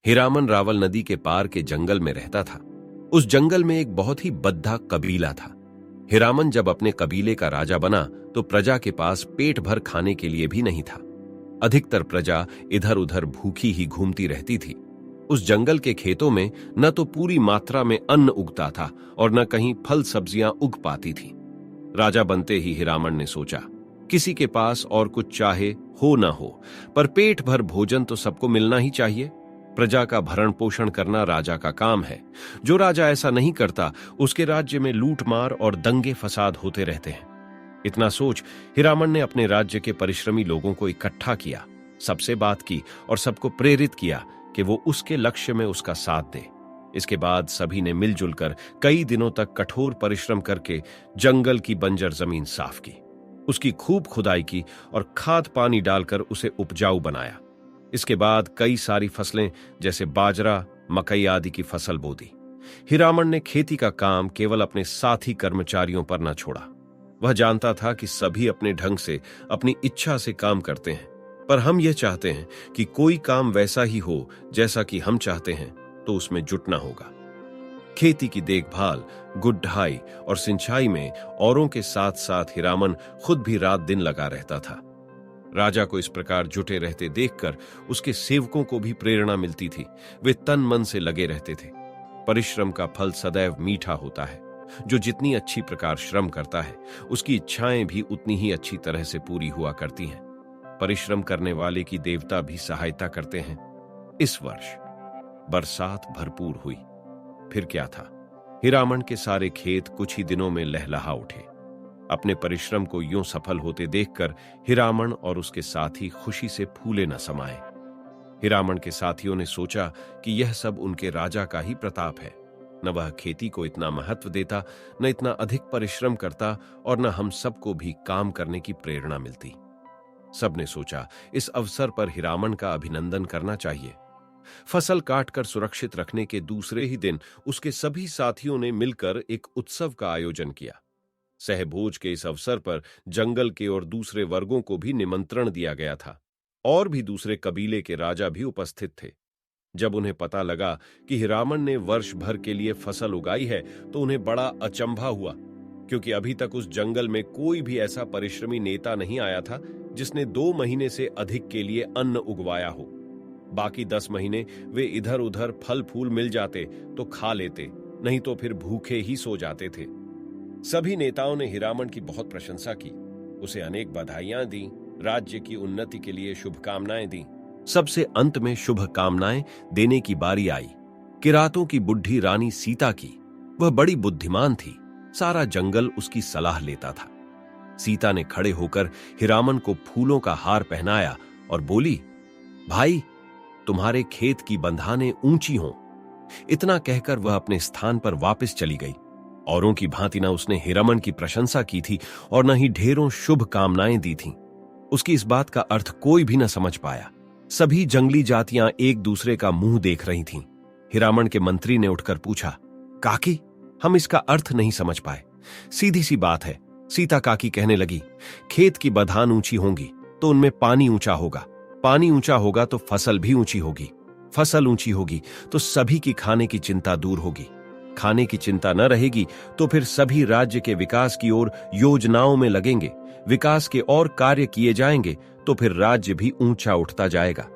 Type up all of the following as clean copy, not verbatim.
हीरामन रावल नदी के पार के जंगल में रहता था। उस जंगल में एक बहुत ही बद्धा कबीला था। हीरामन जब अपने कबीले का राजा बना तो प्रजा के पास पेट भर खाने के लिए भी नहीं था। अधिकतर प्रजा इधर उधर भूखी ही घूमती रहती थी। उस जंगल के खेतों में न तो पूरी मात्रा में अन्न उगता था और न कहीं फल सब्जियां उग पाती थी। राजा बनते ही हीरामन ने सोचा, किसी के पास और कुछ चाहे हो न हो, पर पेट भर भोजन तो सबको मिलना ही चाहिए। प्रजा का भरण पोषण करना राजा का काम है। जो राजा ऐसा नहीं करता उसके राज्य में लूटमार और दंगे फसाद होते रहते हैं। इतना सोच हीरामन ने अपने राज्य के परिश्रमी लोगों को इकट्ठा किया, सबसे बात की और सबको प्रेरित किया कि वो उसके लक्ष्य में उसका साथ दे। इसके बाद सभी ने मिलजुल कर कई दिनों तक कठोर परिश्रम करके जंगल की बंजर जमीन साफ की, उसकी खूब खुदाई की और खाद पानी डालकर उसे उपजाऊ बनाया। इसके बाद कई सारी फसलें जैसे बाजरा, मकई आदि की फसल बो दी। हीरामन ने खेती का काम केवल अपने साथी कर्मचारियों पर न छोड़ा। वह जानता था कि सभी अपने ढंग से, अपनी इच्छा से काम करते हैं, पर हम यह चाहते हैं कि कोई काम वैसा ही हो जैसा कि हम चाहते हैं, तो उसमें जुटना होगा। खेती की देखभाल, गुड्ढाई और सिंचाई में औरों के साथ साथ हीरामन खुद भी रात दिन लगा रहता था। राजा को इस प्रकार जुटे रहते देखकर उसके सेवकों को भी प्रेरणा मिलती थी। वे तन मन से लगे रहते थे। परिश्रम का फल सदैव मीठा होता है। जो जितनी अच्छी प्रकार श्रम करता है उसकी इच्छाएं भी उतनी ही अच्छी तरह से पूरी हुआ करती हैं। परिश्रम करने वाले की देवता भी सहायता करते हैं। इस वर्ष बरसात भरपूर हुई। फिर क्या था, हीरामन के सारे खेत कुछ ही दिनों में लहलहा उठे। अपने परिश्रम को यूं सफल होते देखकर हीरामन और उसके साथी खुशी से फूले न समाये। हीरामन के साथियों ने सोचा कि यह सब उनके राजा का ही प्रताप है। न वह खेती को इतना महत्व देता, न इतना अधिक परिश्रम करता और न हम सबको भी काम करने की प्रेरणा मिलती। सबने सोचा इस अवसर पर हीरामन का अभिनंदन करना चाहिए। फसल काटकर सुरक्षित रखने के दूसरे ही दिन उसके सभी साथियों ने मिलकर एक उत्सव का आयोजन किया। सहभोज के इस अवसर पर जंगल के और दूसरे वर्गों को भी निमंत्रण दिया गया था और भी दूसरे कबीले के राजा भी उपस्थित थे। जब उन्हें पता लगा कि हीरामन ने वर्ष भर के लिए फसल उगाई है तो उन्हें बड़ा अचंभा हुआ, क्योंकि अभी तक उस जंगल में कोई भी ऐसा परिश्रमी नेता नहीं आया था जिसने 2 महीने से अधिक के लिए अन्न उगवाया हो। बाकी 10 महीने वे इधर उधर फल फूल मिल जाते तो खा लेते, नहीं तो फिर भूखे ही सो जाते थे। सभी नेताओं ने हीरामन की बहुत प्रशंसा की, उसे अनेक बधाइयां दी, राज्य की उन्नति के लिए शुभकामनाएं दी। सबसे अंत में शुभकामनाएं देने की बारी आई किरातों की बुढ़ी रानी सीता की। वह बड़ी बुद्धिमान थी, सारा जंगल उसकी सलाह लेता था। सीता ने खड़े होकर हीरामन को फूलों का हार पहनाया और बोली, भाई, तुम्हारे खेत की बंधानें ऊंची हों। इतना कहकर वह अपने स्थान पर वापस चली गई। औरों की भांति न उसने हीरामन की प्रशंसा की थी और न ही ढेरों शुभ कामनाएं दी थीं। उसकी इस बात का अर्थ कोई भी न समझ पाया। सभी जंगली जातियां एक दूसरे का मुंह देख रही थीं। हीरामन के मंत्री ने उठकर पूछा, काकी, हम इसका अर्थ नहीं समझ पाए। सीधी सी बात है। सीता काकी कहने लगी, खेत की बधान ऊंची होंगी तो उनमें पानी ऊंचा होगा, पानी ऊंचा होगा तो फसल भी ऊंची होगी, फसल ऊंची होगी तो सभी की खाने की चिंता दूर होगी, खाने की चिंता न रहेगी तो फिर सभी राज्य के विकास की ओर योजनाओं में लगेंगे, विकास के और कार्य किए जाएंगे तो फिर राज्य भी ऊंचा उठता जाएगा।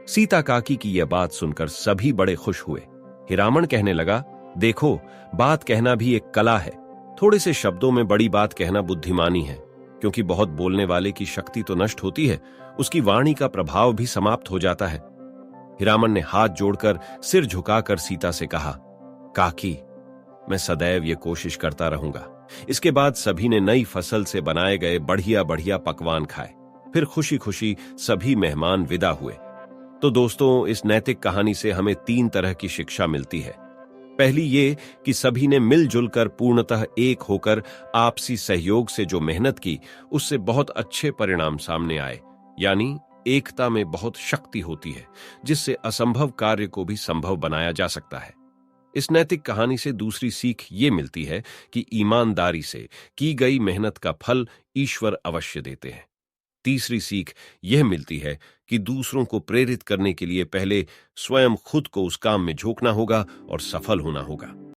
सीता काकी की यह बात सुनकर सभी बड़े खुश हुए। हीरामन कहने लगा, देखो, बात कहना भी एक कला है। थोड़े से शब्दों में बड़ी बात कहना बुद्धिमानी है, क्योंकि बहुत बोलने वाले की शक्ति तो नष्ट होती है, उसकी वाणी का प्रभाव भी समाप्त हो जाता है। हीरामन ने हाथ जोड़कर सिर झुकाकर सीता से कहा, काकी, मैं सदैव ये कोशिश करता रहूंगा। इसके बाद सभी ने नई फसल से बनाए गए बढ़िया बढ़िया पकवान खाए। फिर खुशी खुशी सभी मेहमान विदा हुए। तो दोस्तों, इस नैतिक कहानी से हमें 3 तरह की शिक्षा मिलती है। पहली ये कि सभी ने मिलजुल कर पूर्णतः एक होकर आपसी सहयोग से जो मेहनत की उससे बहुत अच्छे परिणाम सामने आए, यानी एकता में बहुत शक्ति होती है जिससे असंभव कार्य को भी संभव बनाया जा सकता है। इस नैतिक कहानी से दूसरी सीख ये मिलती है कि ईमानदारी से की गई मेहनत का फल ईश्वर अवश्य देते हैं। तीसरी सीख यह मिलती है कि दूसरों को प्रेरित करने के लिए पहले स्वयं खुद को उस काम में झोंकना होगा और सफल होना होगा।